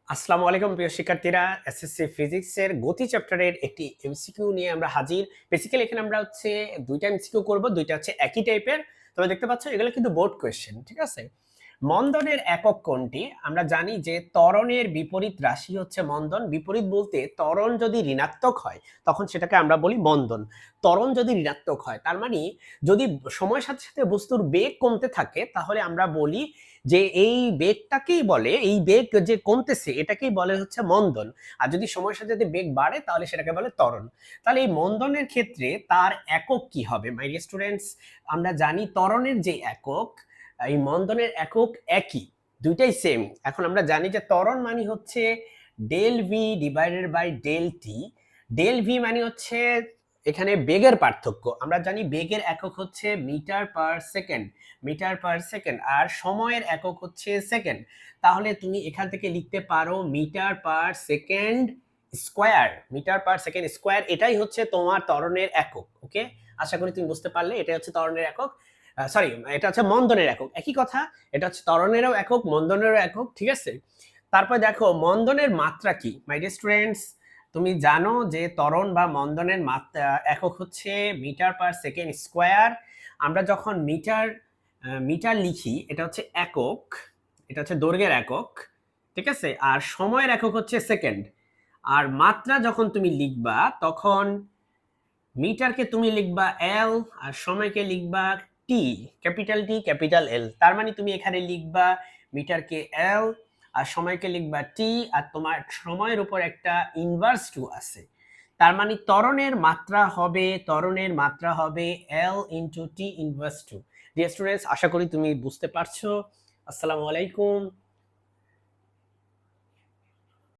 আসসালামু আলাইকুম প্রিয় শিক্ষার্থীরা, এসএসসি ফিজিক্সের গতি চ্যাপ্টারের একটি এমসিকিউ নিয়ে আমরা হাজির। বেসিক্যালি এখানে আমরা দুইটা এমসিকিউ করব, দুইটা একই টাইপের। তবে দেখতে পাচ্ছ এগুলো কিন্তু বোর্ড কোয়েশ্চেন, ঠিক আছে? মন্দনের একক কোনটি? আমরা জানি যে ত্বরণের বিপরীত রাশি হচ্ছে মন্দন। বিপরীত বলতে ত্বরণ যদি ঋণাত্মক হয় তখন সেটাকে আমরা বলি মন্দন। ত্বরণ যদি ঋণাত্মক হয় তার মানে যদি সময়ের সাথে সাথে বস্তুর বেগ কমতে থাকে তাহলে আমরা বলি যে এই বেগটাকেই বলে, এই বেগ যে কমতেছে এটাকেই বলে হচ্ছে মন্দন। আর যদি সময়ের সাথে সাথে বেগ বাড়ে তাহলে সেটাকে বলে ত্বরণ। তাহলে এই মন্দনের ক্ষেত্রে তার একক কি হবে? মাই ডিয়ার স্টুডেন্টস, আমরা জানি ত্বরণের যে একক, এই মন্দনের একক একই, দুইটাই সেম। এখন আমরা জানি যে ত্বরণ মানে হচ্ছে del V divided by del T. Del V মানে হচ্ছে এখানে বেগের পার্থক্য। আমরা জানি বেগের একক হচ্ছে metre per second, metre per second, আর সময়ের একক হচ্ছে সেকেন্ড। তাহলে তুমি এখান থেকে লিখতে পারো metre per second square. Metre per second square, এটাই হচ্ছে তোমার ত্বরণের একক। ওকে, আশা করি তুমি বুঝতে পারলে এটা হচ্ছে ত্বরণের একক। সরি, এটা হচ্ছে মন্দনের একক, একই কথা। এটা হচ্ছে ত্বরণেরও একক, মন্দনেরও একক, ঠিক আছে? তারপর দেখো মন্দনের মাত্রা কি মাই ডিয়ার স্টুডেন্টস। তুমি জানো যে ত্বরণ বা মন্দনের মাত্রা একক হচ্ছে মিটার পার সেকেন্ড স্কোয়ার। আমরা যখন মিটার মিটার লিখি এটা হচ্ছে একক, এটা হচ্ছে দৈর্ঘ্যের একক, ঠিক আছে? আর সময়ের একক হচ্ছে সেকেন্ড। আর মাত্রা যখন তুমি লিখবা তখন মিটারকে তুমি লিখবা এল, আর সময়কে লিখবা টি, ক্যাপিটাল টি ক্যাপিটাল এল। তার মানে তুমি এখানে লিখবা মিটারকে এল আর সময়কে লিখবা টি, আর তোমার সময়ের উপর একটা ইনভার্স টু আছে। তার মানে ত্বরণের মাত্রা হবে L into T inverse two. Dear students, আশা করি তুমি বুঝতে পারছো। আসসালামু আলাইকুম।